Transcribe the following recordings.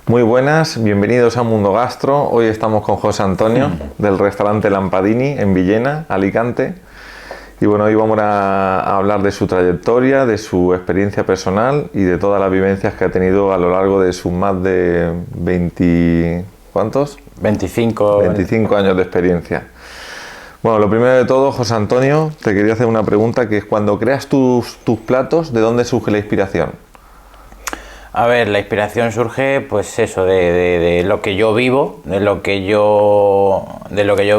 Muy buenas, bienvenidos a Mundo Gastro. Hoy estamos con José Antonio del restaurante Lampadini en Villena, Alicante. Y bueno, hoy vamos a hablar de su trayectoria, de su experiencia personal y de todas las vivencias que ha tenido a lo largo de sus más de 20... ¿cuántos? 25 años de experiencia. Bueno, lo primero de todo, José Antonio, te quería hacer una pregunta, que es cuando creas tus platos, ¿de dónde surge la inspiración? A ver, la inspiración surge, pues eso, de lo que yo vivo, de lo que yo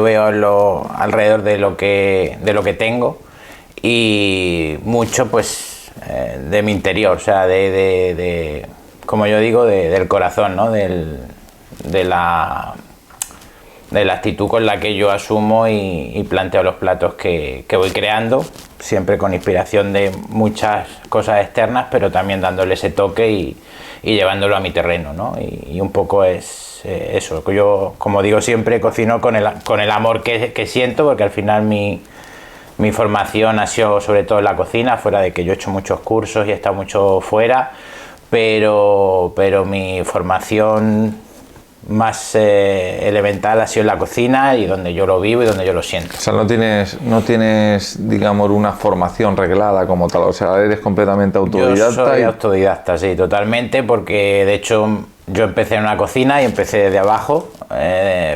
veo alrededor de lo que tengo, y mucho, pues, de mi interior, o sea, como yo digo, del corazón, ¿no? De la actitud con la que yo asumo y planteo los platos que voy creando, siempre con inspiración de muchas cosas externas, pero también dándole ese toque y llevándolo a mi terreno, ¿no? Y un poco es eso. Yo, como digo siempre, cocino con el amor que siento, porque al final mi formación ha sido sobre todo en la cocina, fuera de que yo he hecho muchos cursos y he estado mucho fuera, pero mi formación más elemental ha sido en la cocina y donde yo lo vivo y donde yo lo siento. O sea, no tienes, digamos, una formación reglada como tal, o sea, eres completamente autodidacta. Yo soy autodidacta, sí, totalmente, porque de hecho yo empecé en una cocina y empecé desde abajo,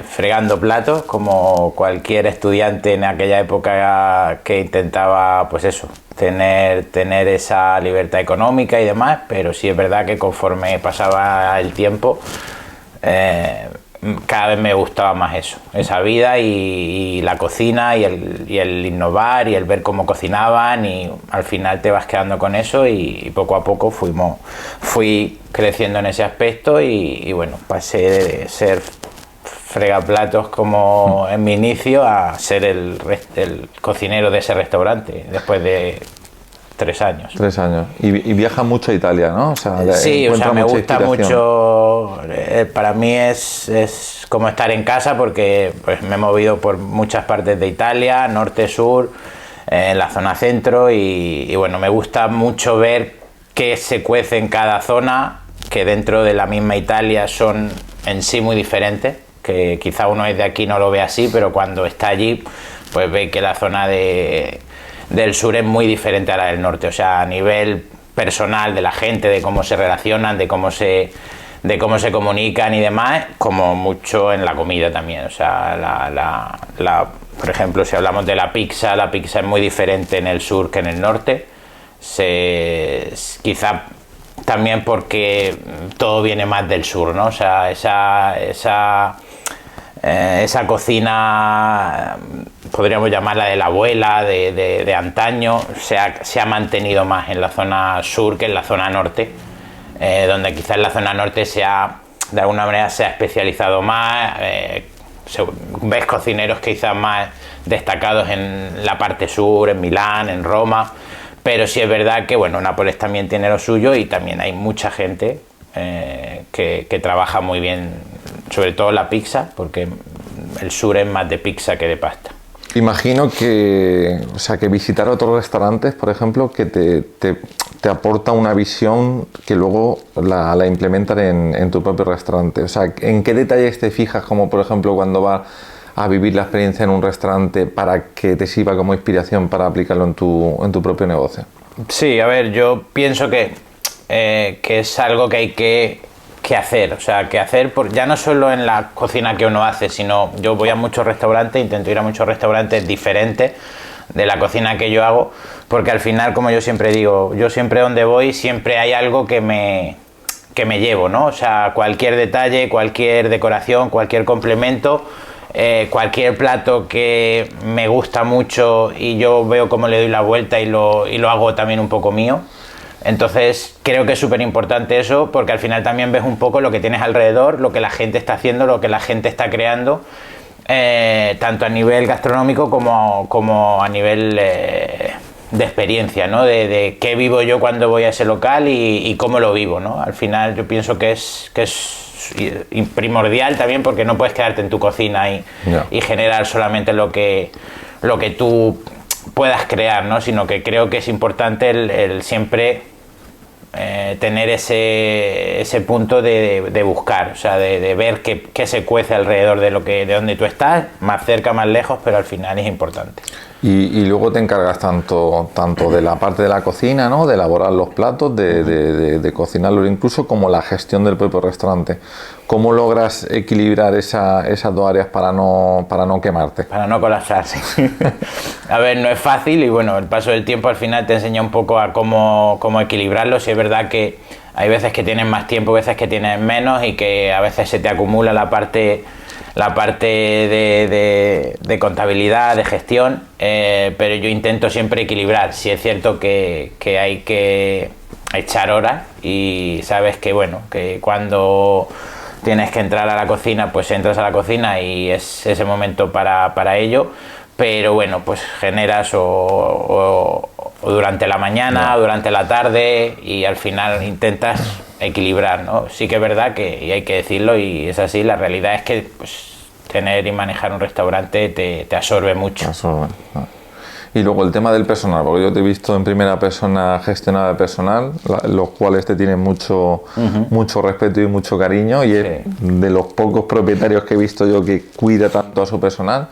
fregando platos, como cualquier estudiante en aquella época que intentaba, pues eso, tener esa libertad económica y demás, pero sí es verdad que conforme pasaba el tiempo, cada vez me gustaba más eso, esa vida y la cocina y el innovar y el ver cómo cocinaban, y al final te vas quedando con eso y poco a poco fui creciendo en ese aspecto y bueno, pasé de ser fregaplatos como en mi inicio a ser el cocinero de ese restaurante después de 3 años. 3 años. Y viaja mucho a Italia, ¿no? O sea, sí, o sea, me gusta mucho. Para mí es como estar en casa, porque pues me he movido por muchas partes de Italia, norte, sur, en la zona centro, y bueno, me gusta mucho ver qué se cuece en cada zona, que dentro de la misma Italia son en sí muy diferentes, que quizá uno es de aquí no lo ve así, pero cuando está allí pues ve que la zona del sur es muy diferente a la del norte, o sea, a nivel personal de la gente, de cómo se relacionan, de cómo se comunican y demás, como mucho en la comida también. O sea, por ejemplo, si hablamos de la pizza es muy diferente en el sur que en el norte, quizá también porque todo viene más del sur, ¿no? O sea, esa cocina, podríamos llamarla de la abuela, de antaño, se ha mantenido más en la zona sur que en la zona norte, donde quizás en la zona norte de alguna manera se ha especializado más, ves cocineros quizás más destacados en la parte sur, en Milán, en Roma, pero sí es verdad que bueno, Nápoles también tiene lo suyo y también hay mucha gente que trabaja muy bien, sobre todo la pizza, porque el sur es más de pizza que de pasta. Imagino que visitar otros restaurantes, por ejemplo, que te aporta una visión que luego la implementan en tu propio restaurante. O sea, ¿en qué detalles te fijas, como por ejemplo cuando vas a vivir la experiencia en un restaurante, para que te sirva como inspiración para aplicarlo en tu propio negocio? Sí, a ver, yo pienso que es algo que hay que hacer, o sea, ya no solo en la cocina que uno hace, sino yo voy a muchos restaurantes, intento ir a muchos restaurantes diferentes de la cocina que yo hago, porque al final, como yo siempre digo, yo siempre donde voy, siempre hay algo que me llevo, ¿no? O sea, cualquier detalle, cualquier decoración, cualquier complemento, cualquier plato que me gusta mucho y yo veo cómo le doy la vuelta y lo hago también un poco mío. Entonces creo que es súper importante eso, porque al final también ves un poco lo que tienes alrededor, lo que la gente está haciendo, lo que la gente está creando, tanto a nivel gastronómico como a nivel de experiencia, ¿no? De qué vivo yo cuando voy a ese local y cómo lo vivo, ¿no? Al final yo pienso que es primordial también, porque no puedes quedarte en tu cocina y generar solamente lo que tú puedas crear, ¿no? Sino que creo que es importante el siempre tener ese punto de buscar, o sea, de ver qué se cuece alrededor de donde tú estás, más cerca, más lejos, pero al final es importante. Y luego te encargas tanto de la parte de la cocina, ¿no? De elaborar los platos, de cocinarlos incluso, como la gestión del propio restaurante. ¿Cómo logras equilibrar esas dos áreas para no quemarte? Para no colapsarse. A ver, no es fácil y bueno, el paso del tiempo al final te enseña un poco a cómo equilibrarlo. Si es verdad que hay veces que tienes más tiempo, veces que tienes menos y que a veces se te acumula la parte de contabilidad, de gestión, pero yo intento siempre equilibrar. Sí es cierto que hay que echar horas y sabes que bueno, que cuando tienes que entrar a la cocina, pues entras a la cocina y es ese momento para ello, pero bueno, pues generas o durante la mañana o durante la tarde y al final intentas equilibrar, ¿no? Sí que es verdad que, y hay que decirlo, y es así, la realidad es que pues, tener y manejar un restaurante te absorbe mucho. Y luego el tema del personal, porque yo te he visto en primera persona gestionar el personal, los cuales te tienen mucho respeto y mucho cariño, y es de los pocos propietarios que he visto yo que cuida tanto a su personal.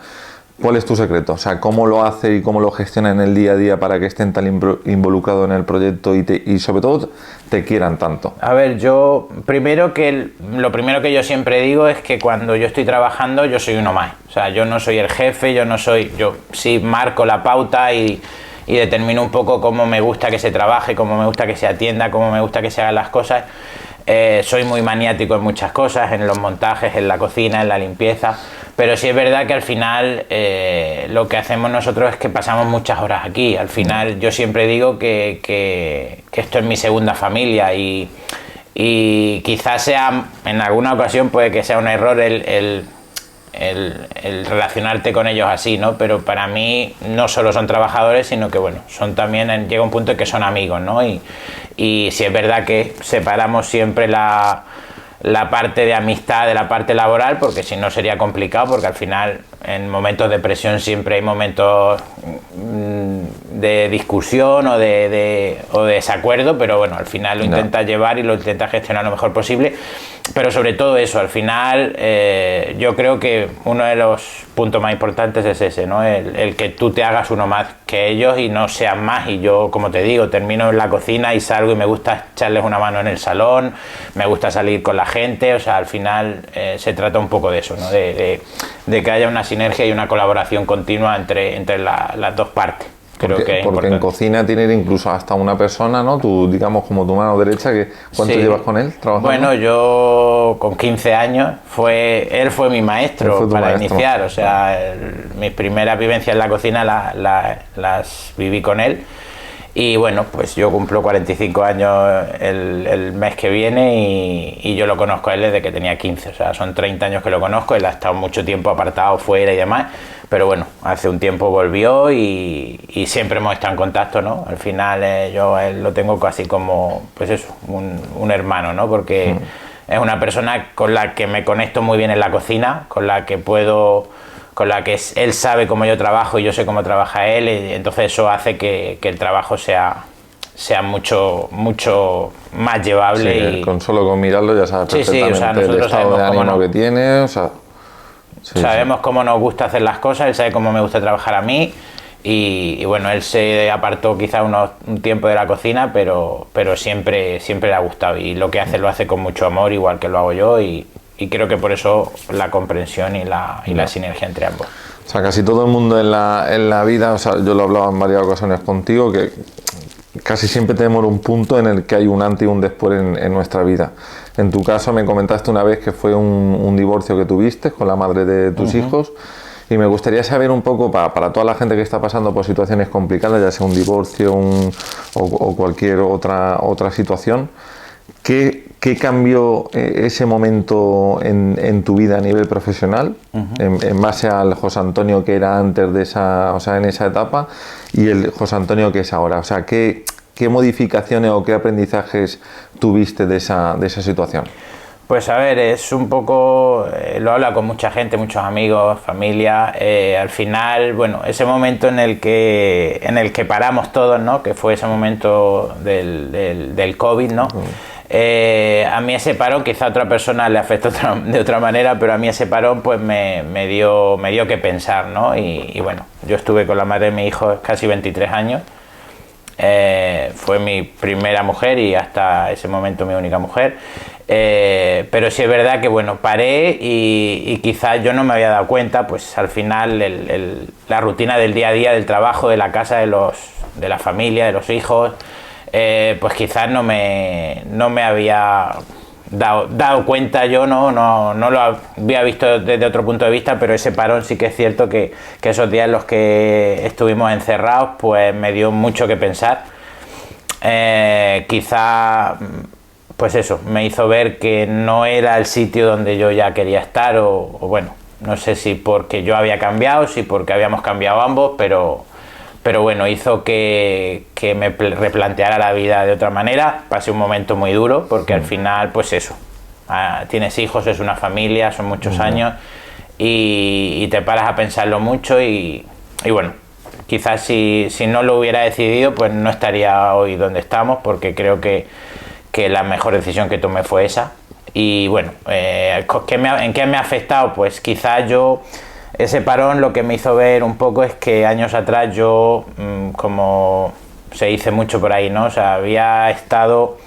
¿Cuál es tu secreto? O sea, ¿cómo lo hace y cómo lo gestiona en el día a día para que estén tan involucrados en el proyecto y sobre todo te quieran tanto? A ver, yo lo primero que yo siempre digo es que cuando yo estoy trabajando yo soy uno más. O sea, yo no soy el jefe, yo sí marco la pauta y determino un poco cómo me gusta que se trabaje, cómo me gusta que se atienda, cómo me gusta que se hagan las cosas. Soy muy maniático en muchas cosas, en los montajes, en la cocina, en la limpieza, pero sí es verdad que al final lo que hacemos nosotros es que pasamos muchas horas aquí. Al final yo siempre digo que esto es mi segunda familia y quizás sea, en alguna ocasión puede que sea un error el relacionarte con ellos así, ¿no? Pero para mí no solo son trabajadores, sino que bueno, son también, llega un punto en que son amigos, ¿no? Y sí es verdad que separamos siempre la parte de amistad de la parte laboral, porque si no sería complicado, porque al final en momentos de presión siempre hay momentos de discusión o de desacuerdo, pero bueno, al final lo intentas llevar y lo intentas gestionar lo mejor posible. Pero sobre todo eso, al final yo creo que uno de los puntos más importantes es ese, ¿no? El que tú te hagas uno más que ellos y no seas más. Y yo, como te digo, termino en la cocina y salgo y me gusta echarles una mano en el salón, me gusta salir con la gente, o sea, al final se trata un poco de eso, ¿no? De que haya una sinergia y una colaboración continua entre las dos partes. Porque en cocina tiene incluso hasta una persona, ¿no? Tú, digamos, como tu mano derecha, ¿cuánto llevas con él trabajando? Bueno, yo con 15 años, él fue mi maestro para iniciar, o sea, mis primeras vivencias en la cocina las viví con él. Y bueno, pues yo cumplo 45 años el mes que viene y yo lo conozco a él desde que tenía 15, o sea, son 30 años que lo conozco, él ha estado mucho tiempo apartado fuera y demás, pero bueno, hace un tiempo volvió y siempre hemos estado en contacto, ¿no? Al final yo a él lo tengo casi como, pues eso, un hermano, ¿no? Porque es una persona con la que me conecto muy bien en la cocina, con la que él sabe cómo yo trabajo y yo sé cómo trabaja él, y entonces eso hace que el trabajo sea mucho más llevable. Sí, solo con mirarlo ya sabes perfectamente, o sea, el estado de ánimo que tiene, o sea, sabemos cómo nos gusta hacer las cosas, él sabe cómo me gusta trabajar a mí y bueno, él se apartó quizá un tiempo de la cocina, pero siempre le ha gustado y lo que hace lo hace con mucho amor, igual que lo hago yo y creo que por eso la comprensión y la sinergia entre ambos. O sea, casi todo el mundo en la vida, o sea, yo lo hablaba en varias ocasiones contigo, que casi siempre tenemos un punto en el que hay un antes y un después en nuestra vida. En tu caso me comentaste una vez que fue un divorcio que tuviste con la madre de tus hijos, y me gustaría saber un poco, para toda la gente que está pasando por situaciones complicadas, ya sea un divorcio o cualquier otra situación, ¿qué cambió ese momento en tu vida a nivel profesional, en base al José Antonio que era antes de en esa etapa y el José Antonio que es ahora? O sea, ¿qué modificaciones o qué aprendizajes tuviste de esa situación? Pues a ver, es un poco, lo habla con mucha gente, muchos amigos, familia. Al final, bueno, ese momento en el que paramos todos, ¿no? Que fue ese momento del COVID, ¿no? A mí ese parón, quizá a otra persona le afectó de otra manera, pero a mí ese parón pues me dio que pensar, ¿no? Y bueno, yo estuve con la madre de mi hijo casi 23 años. Fue mi primera mujer y hasta ese momento mi única mujer. Pero sí es verdad que bueno, paré y quizás yo no me había dado cuenta, pues al final la rutina del día a día, del trabajo, de la casa, de la familia, de los hijos, pues quizás no me había dado cuenta, yo no lo había visto desde otro punto de vista, pero ese parón sí que es cierto que esos días en los que estuvimos encerrados pues me dio mucho que pensar. Quizá pues eso, me hizo ver que no era el sitio donde yo ya quería estar o bueno, no sé si porque yo había cambiado, si porque habíamos cambiado ambos, pero bueno, hizo que me replanteara la vida de otra manera. Pasé un momento muy duro porque al final, pues eso, tienes hijos, es una familia, son muchos años y te paras a pensarlo mucho y bueno, quizás si no lo hubiera decidido, pues no estaría hoy donde estamos porque creo que la mejor decisión que tomé fue esa. Y bueno, ¿en qué me ha afectado? Pues quizás ese parón lo que me hizo ver un poco es que años atrás yo, como se dice mucho por ahí, ¿no? O sea, había estado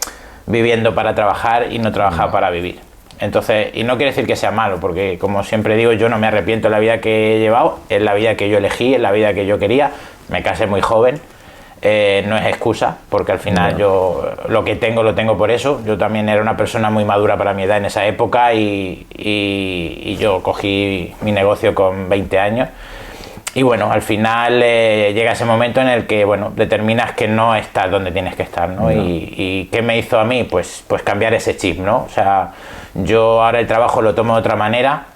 viviendo para trabajar y no trabajaba para vivir. Entonces, y no quiere decir que sea malo, porque como siempre digo, yo no me arrepiento de la vida que he llevado, es la vida que yo elegí, es la vida que yo quería. Me casé muy joven. No es excusa, porque al final yo lo que tengo lo tengo por eso. Yo también era una persona muy madura para mi edad en esa época y yo cogí mi negocio con 20 años. Y bueno, al final llega ese momento en el que bueno, determinas que no estás donde tienes que estar, ¿no? ¿Y qué me hizo a mí? Pues cambiar ese chip, ¿no? O sea, yo ahora el trabajo lo tomo de otra manera,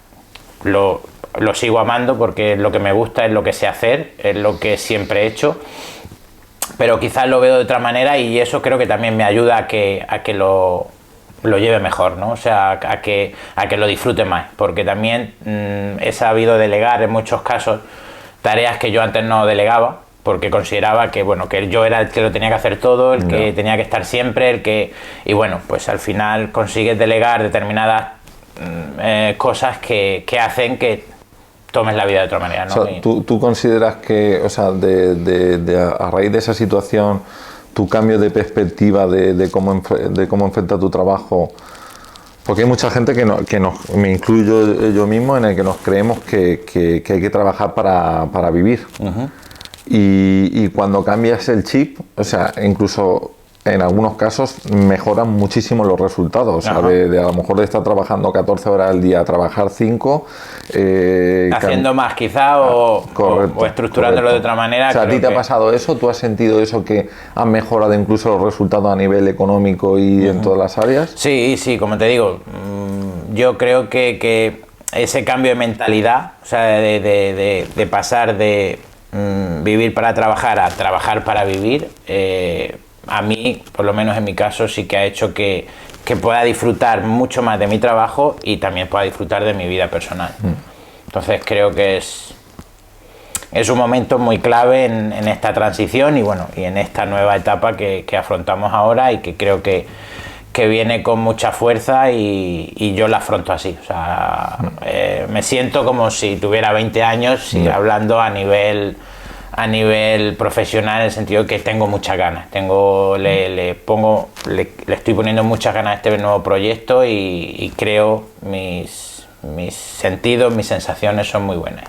lo sigo amando porque es lo que me gusta, es lo que sé hacer, es lo que siempre he hecho. Pero quizás lo veo de otra manera y eso creo que también me ayuda a que lo lleve mejor, ¿no? O sea, a que lo disfrute más, porque también he sabido delegar en muchos casos tareas que yo antes no delegaba, porque consideraba que bueno, que yo era el que lo tenía que hacer todo, el que tenía que estar siempre, y bueno, pues al final consigues delegar determinadas cosas que hacen que tomes la vida de otra manera, ¿no? O sea, ¿tú consideras que, o sea, a raíz de esa situación, tu cambio de perspectiva de cómo enfrenta tu trabajo? Porque hay mucha gente me incluyo yo mismo, en el que nos creemos que hay que trabajar para vivir. Y cuando cambias el chip, o sea, incluso en algunos casos mejoran muchísimo los resultados. O sea, a lo mejor de estar trabajando 14 horas al día a trabajar 5. Haciendo más quizá o estructurándolo de otra manera. O sea, ¿a ti te ha pasado eso? ¿Tú has sentido eso, que han mejorado incluso los resultados a nivel económico y en todas las áreas? Sí, como te digo, yo creo que ese cambio de mentalidad, o sea, de pasar de vivir para trabajar a trabajar para vivir, a mí, por lo menos en mi caso, sí que ha hecho que pueda disfrutar mucho más de mi trabajo y también pueda disfrutar de mi vida personal. Entonces creo que es un momento muy clave en esta transición y bueno, y en esta nueva etapa que afrontamos ahora y que creo que viene con mucha fuerza y yo la afronto así. O sea, me siento como si tuviera 20 años y hablando a nivel profesional, en el sentido que tengo muchas ganas, le estoy poniendo muchas ganas a este nuevo proyecto y creo mis sentidos, mis sensaciones son muy buenas.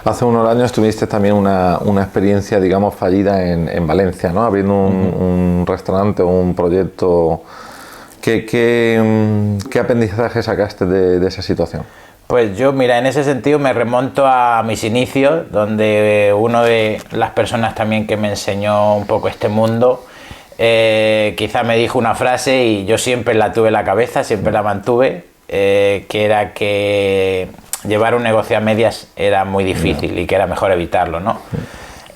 Hace unos años tuviste también una experiencia, digamos, fallida en Valencia, ¿no? Abriendo un restaurante o un proyecto. ¿Qué aprendizaje sacaste de esa situación? Pues yo, mira, en ese sentido me remonto a mis inicios, donde una de las personas también que me enseñó un poco este mundo, quizá me dijo una frase y yo siempre la tuve en la cabeza, siempre la mantuve, que era que llevar un negocio a medias era muy difícil y que era mejor evitarlo, ¿no?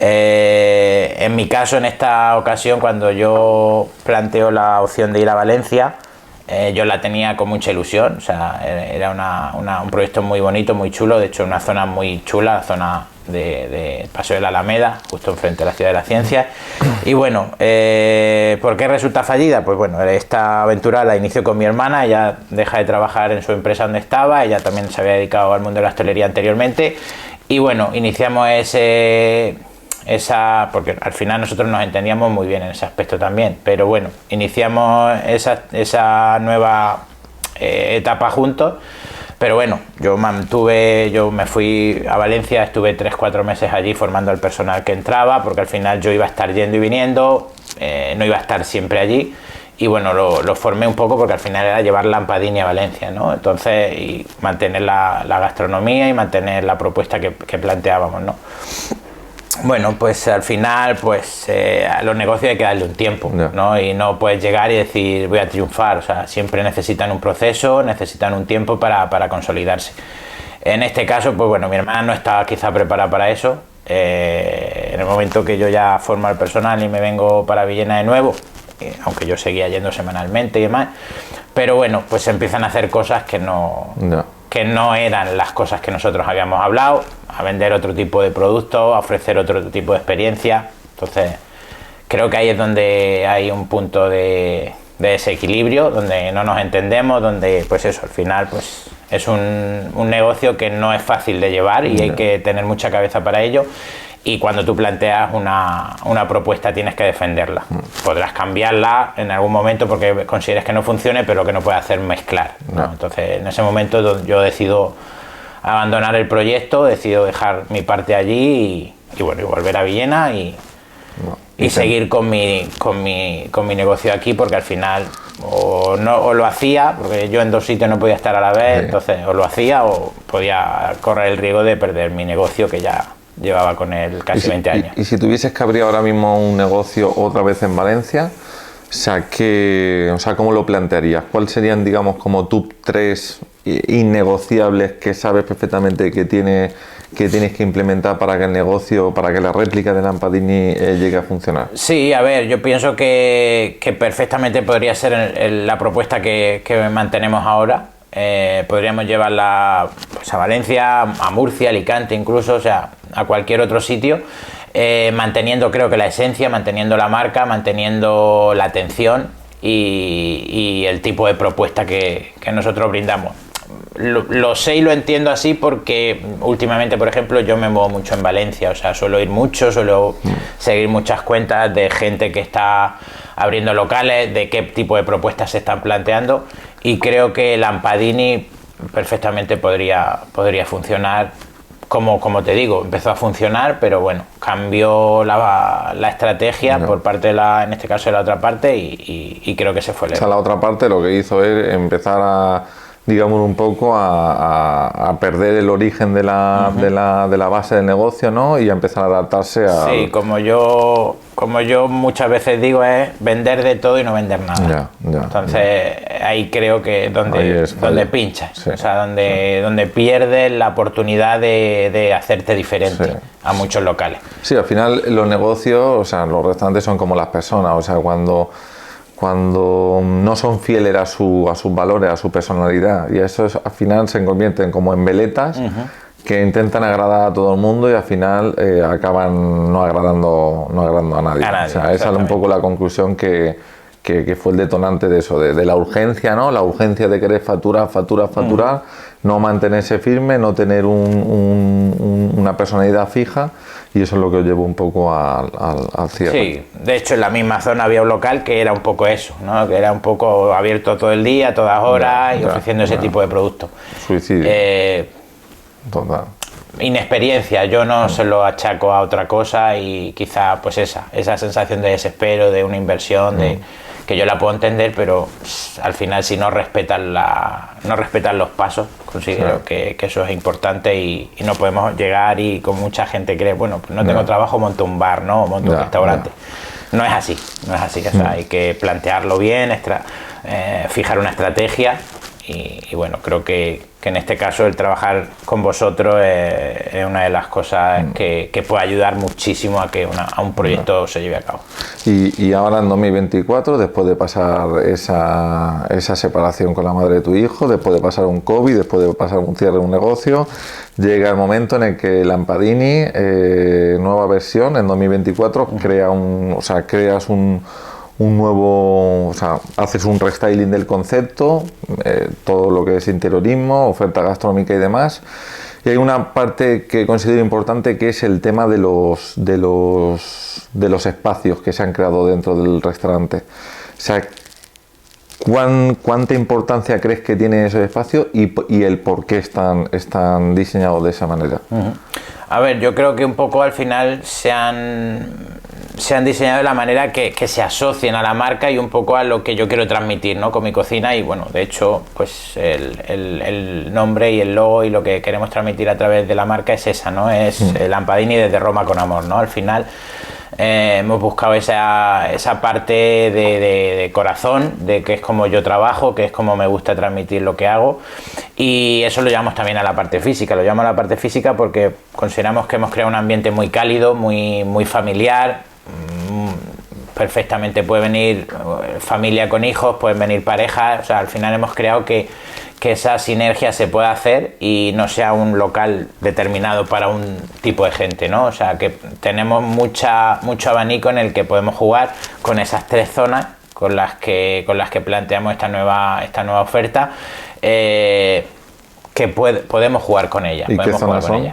En mi caso, en esta ocasión, cuando yo planteo la opción de ir a Valencia, Yo la tenía con mucha ilusión, o sea, era un proyecto muy bonito, muy chulo, de hecho una zona muy chula, la zona de Paseo de la Alameda, justo enfrente de la Ciudad de la Ciencia. Y bueno, ¿por qué resulta fallida? Pues bueno, esta aventura la inició con mi hermana, ella deja de trabajar en su empresa donde estaba, ella también se había dedicado al mundo de la hostelería anteriormente, y bueno, iniciamos porque al final nosotros nos entendíamos muy bien en ese aspecto también, pero bueno, iniciamos esa nueva etapa juntos. Pero bueno, yo me fui a Valencia, estuve 3-4 meses allí formando al personal que entraba, porque al final yo iba a estar yendo y viniendo, no iba a estar siempre allí, y bueno, lo formé un poco porque al final era llevar Lampadini a Valencia, ¿no? Entonces, y mantener la gastronomía y mantener la propuesta que planteábamos, ¿no? Bueno, pues al final, pues a los negocios hay que darle un tiempo, ¿no? Y no puedes llegar y decir voy a triunfar, o sea, siempre necesitan un proceso, necesitan un tiempo para consolidarse. En este caso, pues bueno, mi hermana no estaba quizá preparada para eso. En el momento que yo ya formo el personal y me vengo para Villena de nuevo, aunque yo seguía yendo semanalmente y demás, pero bueno, pues se empiezan a hacer cosas que no eran las cosas que nosotros habíamos hablado, a vender otro tipo de productos, a ofrecer otro tipo de experiencia. Entonces, creo que ahí es donde hay un punto de desequilibrio, donde no nos entendemos, donde, pues eso, al final, pues es un negocio que no es fácil de llevar y hay que tener mucha cabeza para ello. Y cuando tú planteas una propuesta tienes que defenderla. Podrás cambiarla en algún momento porque consideres que no funcione, pero lo que no puedes hacer es mezclar, ¿no? Entonces, en ese momento yo decido abandonar el proyecto, decido dejar mi parte allí y bueno, y volver a Villena y seguir con mi negocio aquí, porque al final o lo hacía, porque yo en 2 sitios no podía estar a la vez, entonces o lo hacía o podía correr el riesgo de perder mi negocio que ya llevaba con él casi 20 años. Y si tuvieses que abrir ahora mismo un negocio otra vez en Valencia, o sea, ¿cómo lo plantearías? ¿Cuáles serían, digamos, como top 3 innegociables que sabes perfectamente que tienes que implementar para que el negocio, para que la réplica de Lampadini llegue a funcionar? Sí, a ver, yo pienso que perfectamente podría ser la propuesta que mantenemos ahora. Podríamos llevarla pues a Valencia, a Murcia, Alicante incluso, o sea, a cualquier otro sitio, manteniendo, creo que la esencia, manteniendo la marca, manteniendo la atención y el tipo de propuesta que nosotros brindamos. Lo sé y lo entiendo así porque últimamente, por ejemplo, yo me muevo mucho en Valencia, o sea, suelo ir mucho, suelo seguir muchas cuentas de gente que está abriendo locales, de qué tipo de propuestas se están planteando, y creo que Lampadini perfectamente podría funcionar. Como te digo, empezó a funcionar, pero bueno, cambió la estrategia por parte en este caso de la otra parte, y creo que se fue. O sea, la otra parte lo que hizo es empezar a, digamos, un poco a perder el origen de la base del negocio, ¿no? Y a empezar a adaptarse a... Sí, como yo muchas veces digo, es vender de todo y no vender nada. Entonces, ahí creo que es donde pinchas, sí, o sea, donde pierdes la oportunidad de hacerte diferente a muchos locales. Sí, al final los negocios, o sea, los restaurantes son como las personas, o sea, cuando no son fieles a sus valores, a su personalidad, y eso al final se convierten como en veletas que intentan agradar a todo el mundo y al final acaban no agradando a nadie. O sea, esa es un poco la conclusión que fue el detonante de eso, de la urgencia, ¿no? La urgencia de querer facturar, no mantenerse firme, no tener una personalidad fija, y eso es lo que os llevó un poco al cierre. Sí, de hecho en la misma zona había un local que era un poco eso, ¿no? Que era un poco abierto todo el día, a todas horas, y ofreciendo ese tipo de productos. Suicidio. Total. Inexperiencia, yo no se lo achaco a otra cosa, y quizá pues esa sensación de desespero, de una inversión, que yo la puedo entender, pero al final si no respetan los pasos, considero que eso es importante, y no podemos llegar y con mucha gente cree, bueno, pues no tengo trabajo, monto un bar, ¿no? O monto un restaurante. No es así, o sea, hay que plantearlo bien, fijar una estrategia y bueno, creo que en este caso el trabajar con vosotros es una de las cosas que puede ayudar muchísimo a que a un proyecto se lleve a cabo. Y ahora en 2024, después de pasar esa separación con la madre de tu hijo, después de pasar un COVID, después de pasar un cierre de un negocio, llega el momento en el que Lampadini, nueva versión, en 2024, creas un nuevo, o sea, haces un restyling del concepto, todo lo que es interiorismo, oferta gastronómica y demás. Y hay una parte que considero importante, que es el tema de los espacios que se han creado dentro del restaurante. O sea, ¿cuánta importancia crees que tienen esos espacios y el por qué están diseñados de esa manera? A ver, yo creo que un poco al final se han diseñado de la manera que se asocien a la marca y un poco a lo que yo quiero transmitir, ¿no?, con mi cocina. Y bueno, de hecho, pues el nombre y el logo y lo que queremos transmitir a través de la marca es esa, ¿no? Es Lampadini desde Roma con amor, ¿no? Al final hemos buscado esa parte de corazón, de que es como yo trabajo, que es como me gusta transmitir lo que hago, y eso lo llevamos también a la parte física. Lo llevamos a la parte física porque consideramos que hemos creado un ambiente muy cálido, muy familiar. Perfectamente puede venir familia con hijos, pueden venir parejas, o sea, al final hemos creado que esa sinergia se pueda hacer y no sea un local determinado para un tipo de gente, ¿no? O sea, que tenemos mucho abanico en el que podemos jugar con esas tres zonas con las que planteamos esta nueva oferta, que podemos jugar con ella. ¿Y qué zonas son?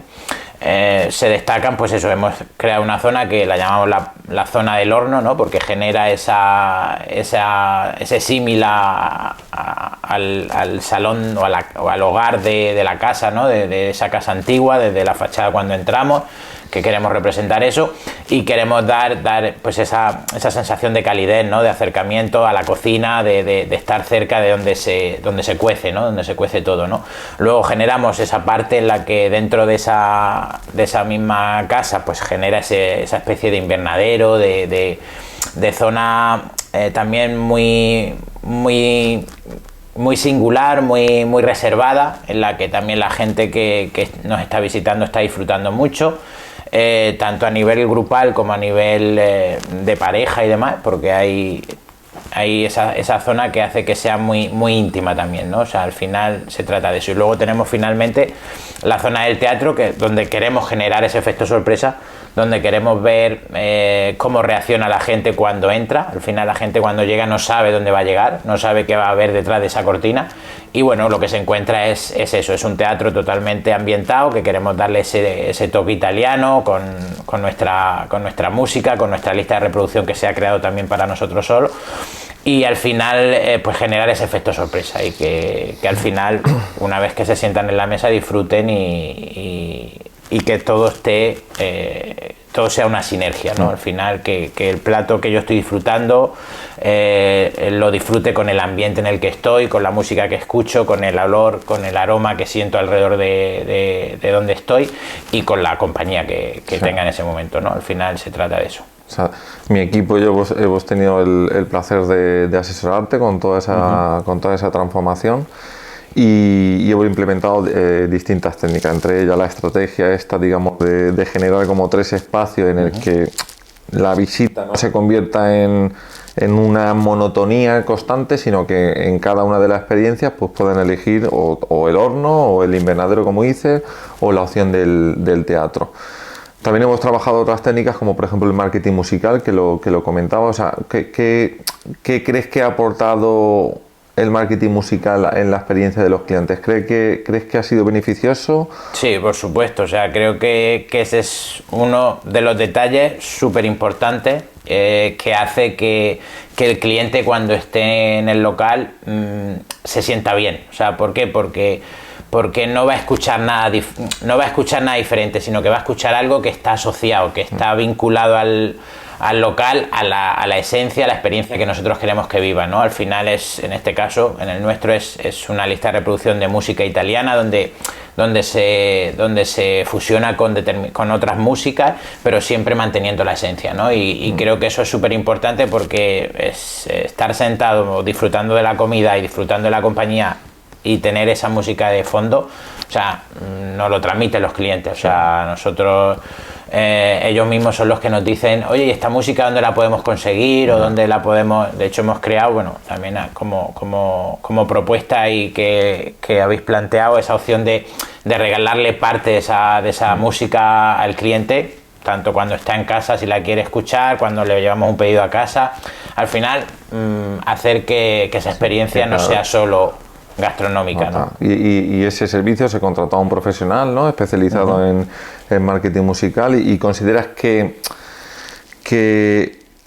Se destacan, pues eso, hemos creado una zona que la llamamos la zona del horno, ¿no? Porque genera ese símil al salón o al hogar de la casa, ¿no? De esa casa antigua, desde la fachada cuando entramos, que queremos representar eso y queremos dar pues esa sensación de calidez, ¿no? De acercamiento a la cocina, de estar cerca de donde se cuece, ¿no? Donde se cuece todo, ¿no? Luego generamos esa parte en la que dentro de esa misma casa pues genera esa especie de invernadero, de zona también muy singular, muy reservada, en la que también la gente que nos está visitando está disfrutando mucho. Tanto a nivel grupal como a nivel de pareja y demás, porque hay esa zona que hace que sea muy íntima también, ¿no? O sea, al final se trata de eso. Y luego tenemos finalmente la zona del teatro, donde queremos generar ese efecto sorpresa, donde queremos ver cómo reacciona la gente cuando entra. Al final la gente cuando llega no sabe dónde va a llegar, no sabe qué va a haber detrás de esa cortina. Y bueno, lo que se encuentra es eso, es un teatro totalmente ambientado, que queremos darle ese toque italiano con nuestra música, con nuestra lista de reproducción que se ha creado también para nosotros solos. Y al final pues generar ese efecto sorpresa y que al final, una vez que se sientan en la mesa, disfruten y que todo todo sea una sinergia, ¿no? Al final que el plato que yo estoy disfrutando lo disfrute con el ambiente en el que estoy, con la música que escucho, con el olor, con el aroma que siento alrededor de donde estoy y con la compañía que tenga en ese momento, ¿no? Al final se trata de eso. O sea, mi equipo y yo hemos tenido el placer de asesorarte con toda esa transformación y hemos implementado distintas técnicas, entre ellas la estrategia esta, digamos, de generar como tres espacios en el que la visita no se convierta en una monotonía constante, sino que en cada una de las experiencias pues puedan elegir o el horno o el invernadero, como dices, o la opción del teatro. También hemos trabajado otras técnicas, como por ejemplo el marketing musical, que lo comentaba. O sea, ¿qué crees que ha aportado el marketing musical en la experiencia de los clientes? ¿Crees que ha sido beneficioso? Sí, por supuesto. O sea, creo que ese es uno de los detalles súper importantes que hace que el cliente, cuando esté en el local, se sienta bien. O sea, ¿por qué? Porque no va a escuchar nada diferente, sino que va a escuchar algo que está asociado, que está vinculado al local, a la esencia, a la experiencia que nosotros queremos que viva, ¿no? Al final en este caso, en el nuestro, es una lista de reproducción de música italiana donde se fusiona con otras músicas, pero siempre manteniendo la esencia, ¿no? Y creo que eso es súper importante, porque es estar sentado disfrutando de la comida y disfrutando de la compañía y tener esa música de fondo, o sea, nos lo transmiten los clientes, o sea, nosotros, ellos mismos son los que nos dicen, oye, ¿y esta música dónde la podemos conseguir o dónde la podemos? De hecho hemos creado, bueno, también como propuesta y que habéis planteado esa opción de regalarle parte de esa música al cliente, tanto cuando está en casa si la quiere escuchar, cuando le llevamos un pedido a casa, al final hacer que esa experiencia no sea solo gastronómica, ¿no? Y ese servicio se contrató a un profesional, ¿no? Especializado en marketing musical y consideras que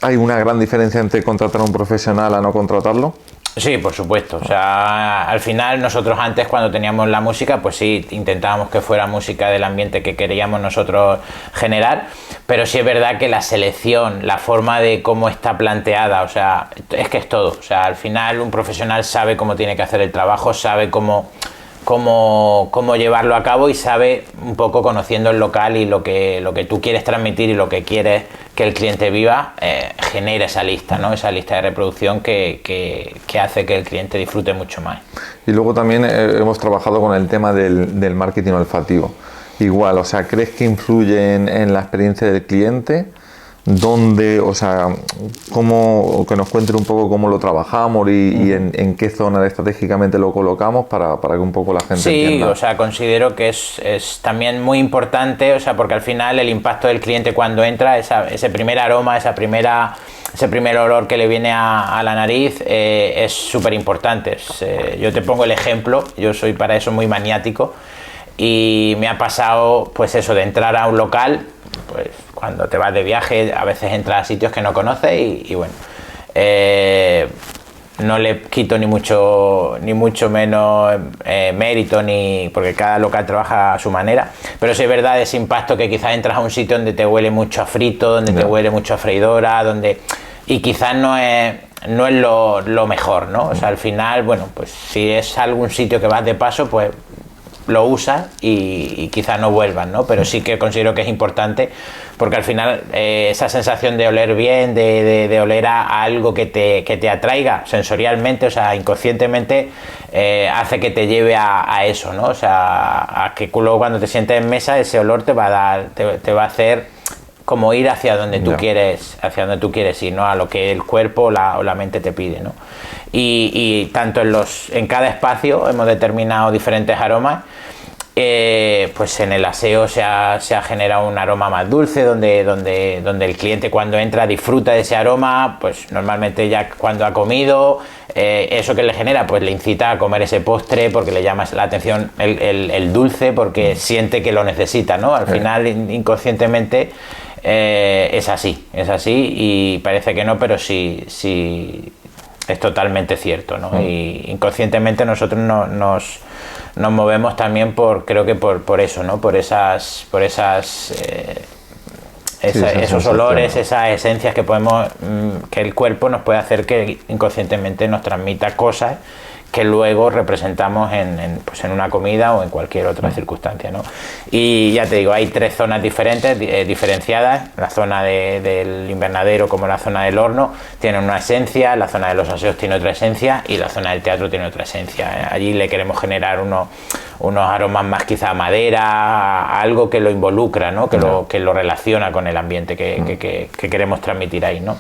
hay una gran diferencia entre contratar a un profesional a no contratarlo. Sí, por supuesto. O sea, al final nosotros antes cuando teníamos la música, pues sí, intentábamos que fuera música del ambiente que queríamos nosotros generar, pero sí es verdad que la selección, la forma de cómo está planteada, o sea, es que es todo. O sea, al final un profesional sabe cómo tiene que hacer el trabajo, sabe cómo llevarlo a cabo y sabe un poco, conociendo el local y lo que tú quieres transmitir y lo que quieres que el cliente viva, genera esa lista, ¿no? Esa lista de reproducción que hace que el cliente disfrute mucho más. Y luego también hemos trabajado con el tema del marketing olfativo. Igual, o sea, ¿crees que influye en la experiencia del cliente? ¿Dónde, o sea, que nos cuenten un poco cómo lo trabajamos y en qué zona estratégicamente lo colocamos para que un poco la gente entienda? Sí, o sea, considero que es también muy importante, o sea, porque al final el impacto del cliente cuando entra, ese primer aroma, ese primer olor que le viene a la nariz, es súper importante. Yo te pongo el ejemplo, yo soy para eso muy maniático y me ha pasado, pues eso, de entrar a un local, pues cuando te vas de viaje a veces entras a sitios que no conoces y bueno, no le quito ni mucho menos mérito, porque cada local trabaja a su manera, pero sí es verdad ese impacto que quizás entras a un sitio donde te huele mucho a frito, donde te huele mucho a freidora, y quizás no es lo mejor, ¿no? O sea, al final, bueno, pues si es algún sitio que vas de paso, pues lo usas y quizás no vuelvan, ¿no? Pero sí que considero que es importante porque al final esa sensación de oler bien, de oler a algo que te atraiga sensorialmente, o sea, inconscientemente, hace que te lleve a eso, ¿no? O sea, a que luego cuando te sientes en mesa ese olor te va a hacer como ir hacia donde tú quieres ir, ¿no? A lo que el cuerpo o la mente te pide, ¿no? Y tanto en cada espacio hemos determinado diferentes aromas. Pues en el aseo se ha generado un aroma más dulce donde el cliente cuando entra disfruta de ese aroma, pues normalmente ya cuando ha comido, eso que le genera pues le incita a comer ese postre porque le llama la atención el dulce, porque siente que lo necesita, ¿no? Al final inconscientemente es así y parece que no, pero sí es totalmente cierto, ¿no? Y inconscientemente nosotros nos movemos también creo que por eso, ¿no? Por esos olores, esas esencias que el cuerpo nos puede hacer que inconscientemente nos transmita cosas que luego representamos en una comida o en cualquier otra circunstancia, ¿no? Y ya te digo, hay 3 zonas diferentes, diferenciadas. La zona del invernadero como la zona del horno tienen una esencia, la zona de los aseos tiene otra esencia y la zona del teatro tiene otra esencia. Allí le queremos generar unos aromas más quizá a madera, a algo que lo involucra, ¿no? Que lo relaciona con el ambiente que queremos transmitir ahí, ¿no?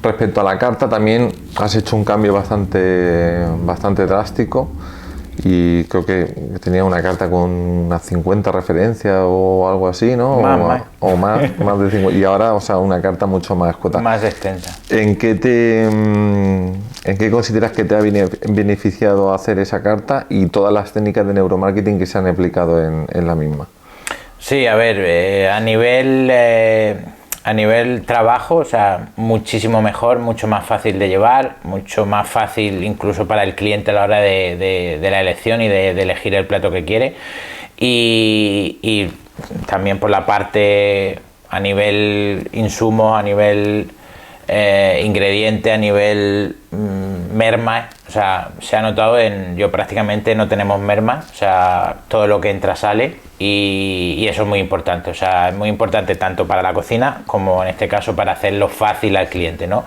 Respecto a la carta también has hecho un cambio bastante drástico y creo que tenía una carta con unas 50 referencias o algo así, ¿no? O más de 50, y ahora, o sea, una carta mucho más escueta. Más extensa. ¿En qué consideras que te ha beneficiado hacer esa carta y todas las técnicas de neuromarketing que se han aplicado en la misma? Sí, a ver, a nivel trabajo, o sea, muchísimo mejor, mucho más fácil de llevar, mucho más fácil incluso para el cliente a la hora de la elección y de elegir el plato que quiere. Y también por la parte a nivel insumo, a nivel ingrediente, a nivel merma, o sea, se ha notado yo prácticamente no tenemos merma, o sea, todo lo que entra sale y eso es muy importante, o sea, es muy importante tanto para la cocina como en este caso para hacerlo fácil al cliente, ¿no?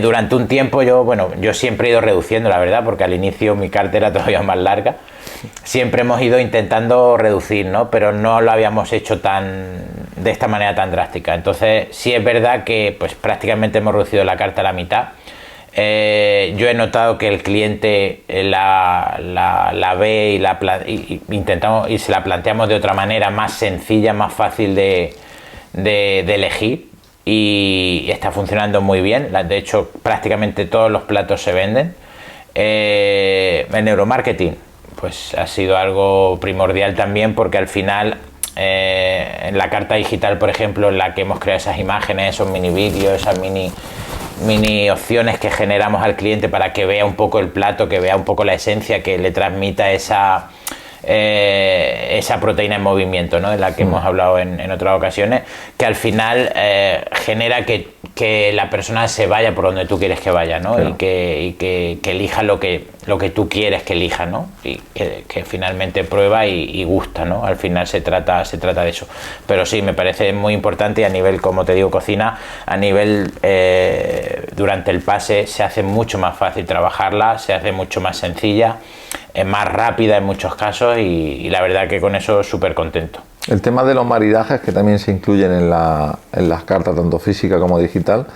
durante un tiempo yo siempre he ido reduciendo, la verdad, porque al inicio mi carta era todavía más larga. Siempre hemos ido intentando reducir, ¿no? Pero no lo habíamos hecho de esta manera tan drástica. Entonces sí es verdad que pues prácticamente hemos reducido la carta a la mitad. Yo he notado que el cliente la ve y intentamos y se la planteamos de otra manera, más sencilla, más fácil de elegir, y está funcionando muy bien. De hecho, prácticamente todos los platos se venden. El neuromarketing pues ha sido algo primordial también, porque al final en la carta digital, por ejemplo, en la que hemos creado esas imágenes, esos mini vídeos, esas mini opciones que generamos al cliente para que vea un poco el plato, que vea un poco la esencia, que le transmita esa proteína en movimiento, ¿no? De la que hemos hablado en otras ocasiones, que al final genera que la persona se vaya por donde tú quieres que vaya, ¿no? Claro. Y que elija lo que tú quieres que elija, ¿no? Y que finalmente prueba y gusta, ¿no? Al final se trata de eso. Pero sí, me parece muy importante, y a nivel, como te digo, cocina, a nivel durante el pase se hace mucho más fácil trabajarla, se hace mucho más sencilla, es más rápida en muchos casos, y la verdad que con eso súper contento. El tema de los maridajes, que también se incluyen en las cartas, tanto física como digital,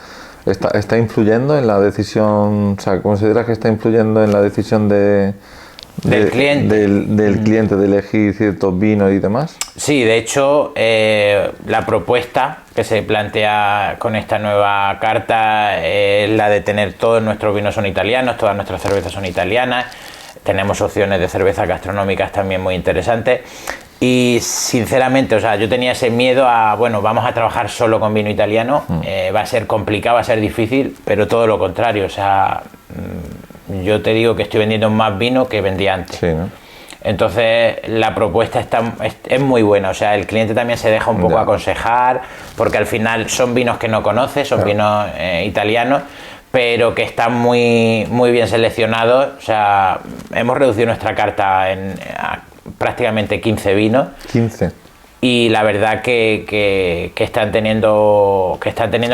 ¿está influyendo en la decisión? O sea, ¿consideras que está influyendo en la decisión del cliente? Del cliente de elegir ciertos vinos y demás. Sí, de hecho, la propuesta que se plantea con esta nueva carta es la de tener todos nuestros vinos son italianos, todas nuestras cervezas son italianas. Tenemos opciones de cervezas gastronómicas también muy interesantes. Y sinceramente, o sea, yo tenía ese miedo a, bueno, vamos a trabajar solo con vino italiano, va a ser complicado, va a ser difícil, pero todo lo contrario. O sea, yo te digo que estoy vendiendo más vino que vendía antes. Sí, ¿no? Entonces la propuesta es muy buena, o sea, el cliente también se deja un poco aconsejar, porque al final son vinos que no conoce, son vinos italianos, pero que están muy, muy bien seleccionados. O sea, hemos reducido nuestra carta a prácticamente 15 vinos. 15. Y la verdad que están teniendo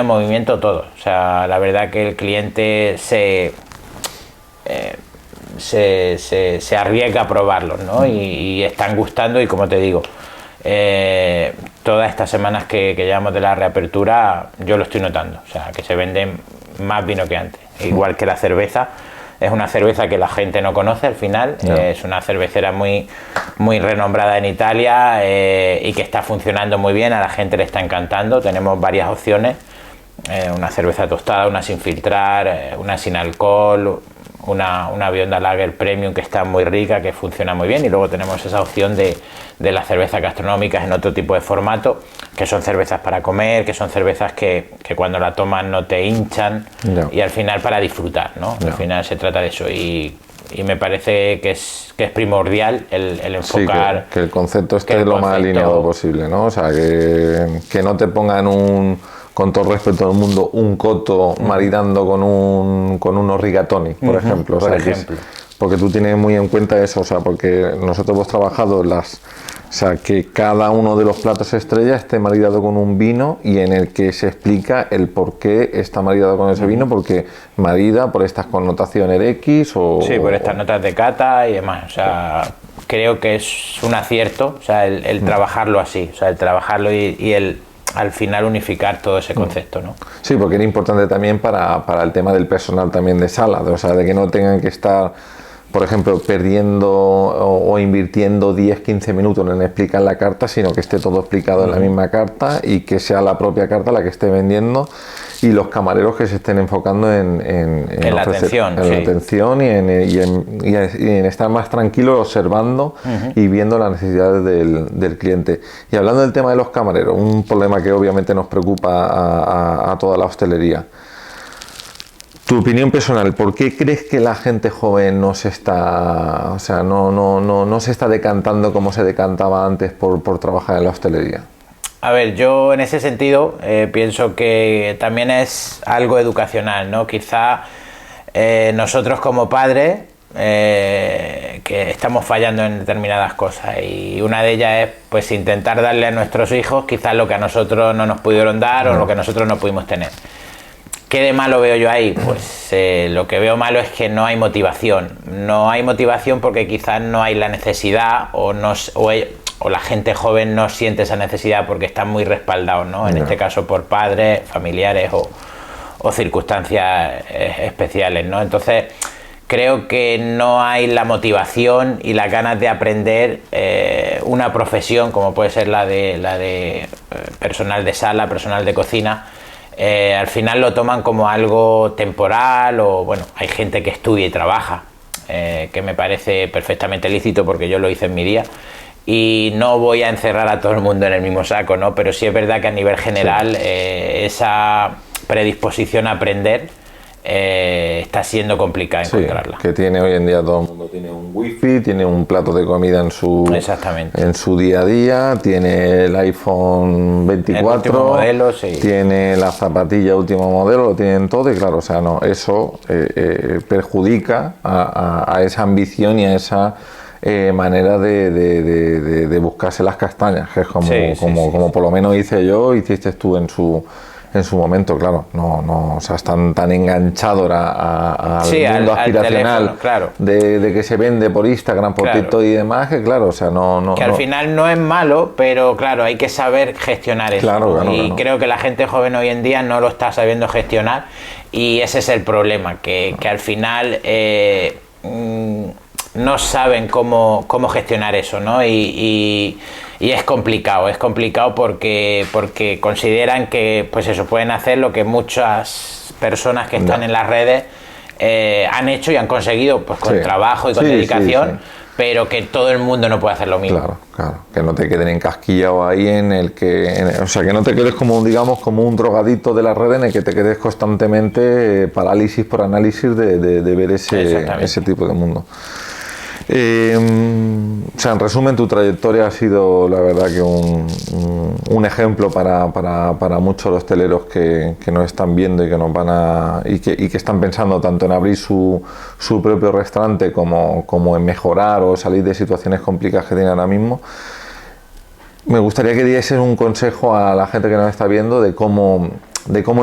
movimiento todos. O sea, la verdad que el cliente se arriesga a probarlos, ¿no? Y están gustando, y como te digo, todas estas semanas que llevamos de la reapertura, yo lo estoy notando. O sea, que se venden más vino que antes. Igual que la cerveza. Es una cerveza que la gente no conoce al final, no. Es una cervecera muy, muy renombrada en Italia, y que está funcionando muy bien, a la gente le está encantando. Tenemos varias opciones, una cerveza tostada, una sin filtrar, una sin alcohol, una Bionda Lager Premium que está muy rica, que funciona muy bien, y luego tenemos esa opción de las cervezas gastronómicas en otro tipo de formato, que son cervezas para comer, que son cervezas que cuando la toman no te hinchan, no. Y al final para disfrutar, ¿no? Al final se trata de eso, y me parece que es primordial el enfocar... Sí, que el concepto esté lo más alineado posible, ¿no? O sea, que no te pongan con todo respeto al mundo, un coto maridando con unos rigatoni, por ejemplo. O sea, porque tú tienes muy en cuenta eso, o sea, porque nosotros hemos trabajado o sea, que cada uno de los platos estrella esté maridado con un vino, y en el que se explica el por qué está maridado con ese vino, porque marida por estas connotaciones X o... Sí, por estas notas de cata y demás. O sea, creo que es un acierto, o sea, el trabajarlo así, o sea, el trabajarlo y el al final unificar todo ese concepto, ¿no? Sí, porque era importante también para el tema del personal también de sala, o sea, de que no tengan que estar, por ejemplo, perdiendo o invirtiendo 10-15 minutos en explicar la carta, sino que esté todo explicado en la misma carta, y que sea la propia carta la que esté vendiendo, y los camareros que se estén enfocando en la atención, la atención y en estar más tranquilos observando y viendo las necesidades del cliente. Y hablando del tema de los camareros, un problema que obviamente nos preocupa a toda la hostelería. Tu opinión personal, ¿por qué crees que la gente joven no se está decantando como se decantaba antes por trabajar en la hostelería? A ver, yo en ese sentido pienso que también es algo educacional, ¿no? Quizá nosotros como padres que estamos fallando en determinadas cosas, y una de ellas es pues intentar darle a nuestros hijos quizás lo que a nosotros no nos pudieron dar o lo que nosotros no pudimos tener. ¿Qué de malo veo yo ahí? Pues lo que veo malo es que no hay motivación. No hay motivación porque quizás no hay la necesidad o la gente joven no siente esa necesidad porque están muy respaldados, ¿no? En este caso por padres, familiares o circunstancias especiales, ¿no? Entonces creo que no hay la motivación y las ganas de aprender una profesión como puede ser la de personal de sala, personal de cocina. Al final lo toman como algo temporal o bueno, hay gente que estudia y trabaja, que me parece perfectamente lícito porque yo lo hice en mi día y no voy a encerrar a todo el mundo en el mismo saco, ¿no? Pero sí es verdad que a nivel general esa predisposición a aprender está siendo complicada encontrarla. Que tiene hoy en día todo el mundo, tiene un wifi, tiene un plato de comida en su día a día, tiene el iPhone 24, el modelo, sí. Tiene la zapatilla último modelo, lo tienen todo y claro, o sea, no, eso perjudica a esa ambición y a esa manera de buscarse las castañas, que es como por lo menos hice yo, hiciste tú en su momento, claro, no, o sea, están tan enganchados al mundo aspiracional, teléfono, claro. de que se vende por Instagram, por TikTok y demás, que claro, o sea, que al final no es malo, pero claro, hay que saber gestionar eso. Claro, creo que la gente joven hoy en día no lo está sabiendo gestionar y ese es el problema, que al final no saben cómo gestionar eso, ¿no? Y es complicado porque consideran que pues eso pueden hacer lo que muchas personas que están en las redes han hecho y han conseguido pues con trabajo y con dedicación, pero que todo el mundo no puede hacer lo mismo. Claro, que no te queden encasquillados ahí o sea, que no te quedes como un drogadito de las redes en el que te quedes constantemente parálisis por análisis de ver ese tipo de mundo. O sea, en resumen, tu trayectoria ha sido, la verdad, que un ejemplo para muchos de los hosteleros que nos están viendo y que nos y que están pensando tanto en abrir su propio restaurante como en mejorar o salir de situaciones complicadas que tienen ahora mismo. Me gustaría que dieses un consejo a la gente que nos está viendo de cómo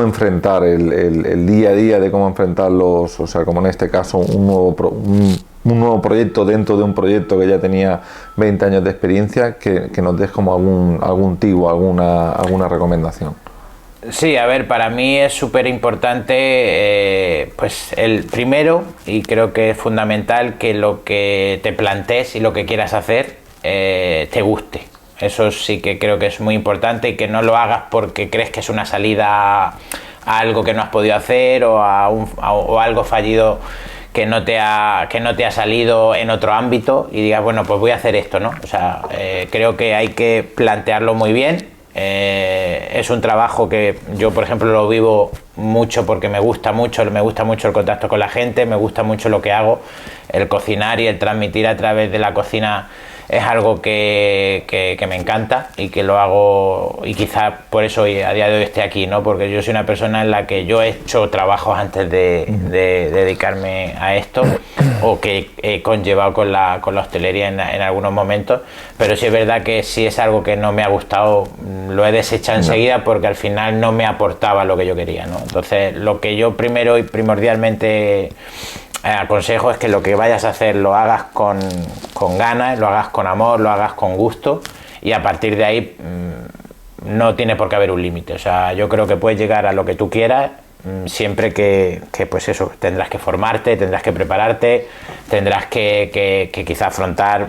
enfrentar el día a día, de cómo enfrentar o sea, como en este caso, un nuevo proyecto dentro de un proyecto que ya tenía 20 años de experiencia, que nos des como algún tip o alguna recomendación. Sí, a ver, para mí es súper importante, pues el primero, y creo que es fundamental, que lo que te plantees y lo que quieras hacer te guste. Eso sí que creo que es muy importante y que no lo hagas porque crees que es una salida a algo que no has podido hacer o algo fallido que no te ha salido en otro ámbito y digas, bueno, pues voy a hacer esto, ¿no? O sea, creo que hay que plantearlo muy bien. Es un trabajo que yo, por ejemplo, lo vivo mucho porque me gusta mucho el contacto con la gente, me gusta mucho lo que hago, el cocinar y el transmitir a través de la cocina es algo que me encanta y que lo hago y quizás por eso hoy, a día de hoy esté aquí, ¿no? Porque yo soy una persona en la que yo he hecho trabajos antes de dedicarme a esto o que he conllevado con la hostelería en algunos momentos, pero sí es verdad que si es algo que no me ha gustado lo he desechado enseguida porque al final no me aportaba lo que yo quería, ¿no? Entonces lo que yo primero y primordialmente aconsejo es que lo que vayas a hacer lo hagas con ganas, lo hagas con amor, lo hagas con gusto y a partir de ahí no tiene por qué haber un límite. O sea, yo creo que puedes llegar a lo que tú quieras siempre que pues eso, tendrás que formarte, tendrás que prepararte, tendrás que quizá afrontar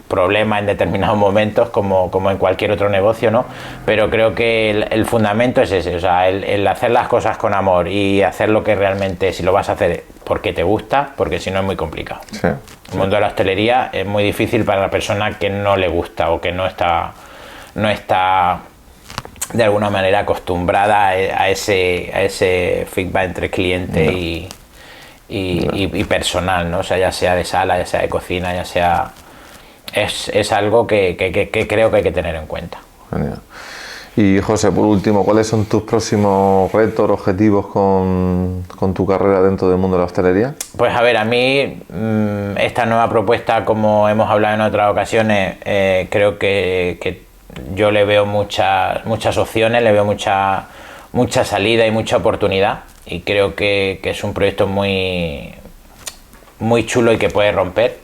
problemas en determinados momentos como en cualquier otro negocio, ¿no? Pero creo que el fundamento es ese, o sea, el hacer las cosas con amor y hacer lo que realmente, si lo vas a hacer porque te gusta, porque si no es muy complicado. Sí. El mundo de la hostelería es muy difícil para la persona que no le gusta o que no está de alguna manera acostumbrada a ese feedback entre cliente y personal, ¿no? O sea, ya sea de sala, ya sea de cocina, ya sea... Es algo que creo que hay que tener en cuenta. Genial. Y José, por último, ¿cuáles son tus próximos retos, objetivos con tu carrera dentro del mundo de la hostelería? Pues a ver, a mí esta nueva propuesta, como hemos hablado en otras ocasiones, creo que yo le veo muchas opciones, le veo mucha salida y mucha oportunidad. y creo que es un proyecto muy, muy chulo y que puede romper.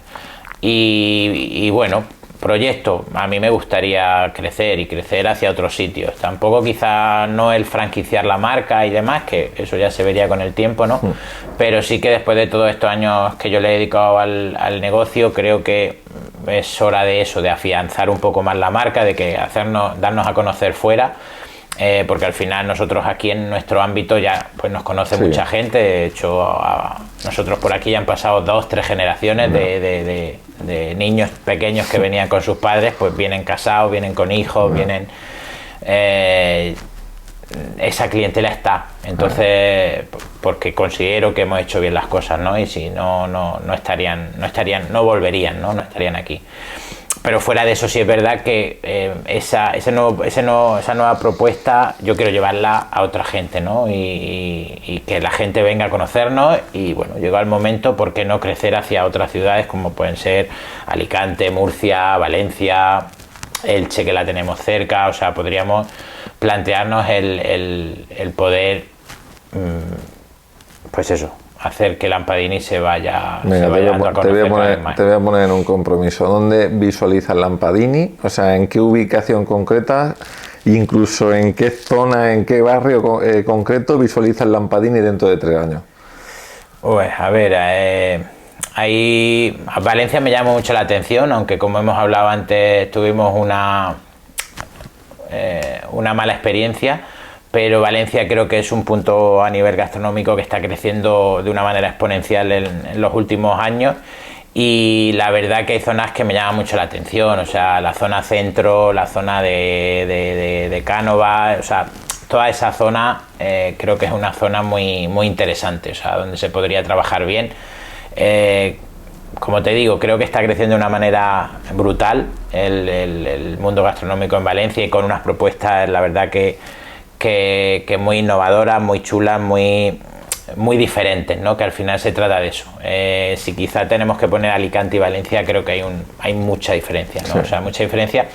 Y bueno, proyecto, a mí me gustaría crecer y crecer hacia otros sitios. Tampoco quizá no el franquiciar la marca y demás, que eso ya se vería con el tiempo, ¿no? Pero sí que después de todos estos años que yo le he dedicado al negocio, creo que es hora de eso, de afianzar un poco más la marca, de que darnos a conocer fuera. Porque al final nosotros aquí en nuestro ámbito ya pues nos conoce mucha gente. De hecho, nosotros por aquí ya han pasado 2, 3 generaciones de niños pequeños que venían con sus padres, pues vienen casados, vienen con hijos, vienen... esa clientela está. Entonces, porque considero que hemos hecho bien las cosas, ¿no? Y si no estarían, no volverían, ¿no? No estarían aquí. Pero fuera de eso sí es verdad que esa nueva propuesta yo quiero llevarla a otra gente, ¿no? Y que la gente venga a conocernos y bueno, llega el momento, ¿por qué no crecer hacia otras ciudades como pueden ser Alicante, Murcia, Valencia, Elche, que la tenemos cerca? O sea, podríamos plantearnos el poder, pues eso, hacer que Lampadini se vaya, Venga, se vaya dando a conocer más. Te voy a poner un compromiso. ¿Dónde visualizas Lampadini? O sea, ¿en qué ubicación concreta? Incluso ¿en qué zona, en qué barrio concreto visualizas Lampadini dentro de 3 años? Pues a ver, ahí Valencia me llama mucho la atención, aunque como hemos hablado antes tuvimos una mala experiencia. Pero Valencia creo que es un punto a nivel gastronómico que está creciendo de una manera exponencial en los últimos años, y la verdad que hay zonas que me llaman mucho la atención, o sea, la zona centro, la zona de Cánova, o sea, toda esa zona creo que es una zona muy, muy interesante, o sea, donde se podría trabajar bien. Como te digo, creo que está creciendo de una manera brutal el mundo gastronómico en Valencia, y con unas propuestas, la verdad que muy innovadoras, muy chulas, muy diferentes, ¿no? Que al final se trata de eso. Si quizá tenemos que poner Alicante y Valencia, creo que hay mucha diferencia, ¿no? Sí. O sea, mucha diferencia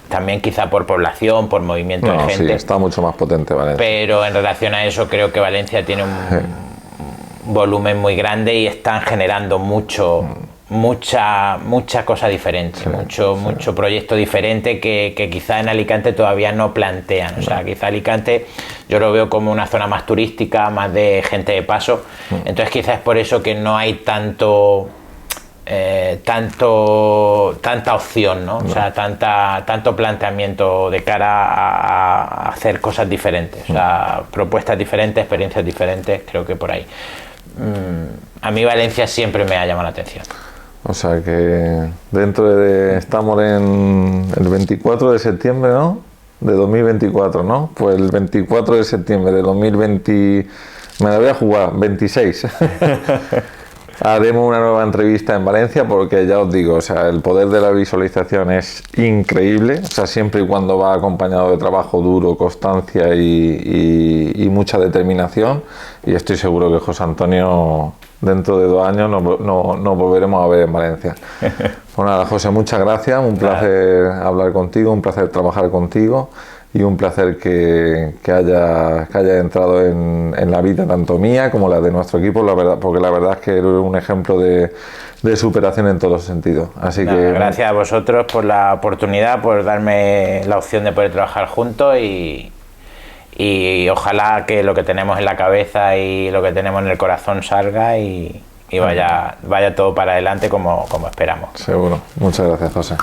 también quizá por población, por movimiento de gente. Sí, está mucho más potente Valencia. Pero en relación a eso creo que Valencia tiene un volumen muy grande y están generando mucha cosa diferente, mucho proyecto diferente que quizá en Alicante todavía no plantean. O sea, quizá Alicante yo lo veo como una zona más turística, más de gente de paso. Entonces quizá es por eso que no hay tanta opción, ¿no? O sea, tanto planteamiento de cara a hacer cosas diferentes, o sea, propuestas diferentes, experiencias diferentes. Creo que por ahí a mí Valencia siempre me ha llamado la atención. O sea que estamos en el 24 de septiembre, ¿no? De 2024, ¿no? Pues el 24 de septiembre de 2020, me la voy a jugar, 26. Haremos una nueva entrevista en Valencia, porque ya os digo, o sea, el poder de la visualización es increíble, o sea, siempre y cuando va acompañado de trabajo duro, constancia y mucha determinación, y estoy seguro que José Antonio dentro de 2 años nos volveremos a ver en Valencia. Pues nada, José, muchas gracias, un placer hablar contigo, un placer trabajar contigo y un placer que haya entrado en la vida tanto mía como la de nuestro equipo, la verdad, porque la verdad es que eres un ejemplo de superación en todos los sentidos. Así que gracias a vosotros por la oportunidad, por darme la opción de poder trabajar juntos, y ojalá que lo que tenemos en la cabeza y lo que tenemos en el corazón salga y vaya todo para adelante como esperamos. Seguro. Muchas gracias, José.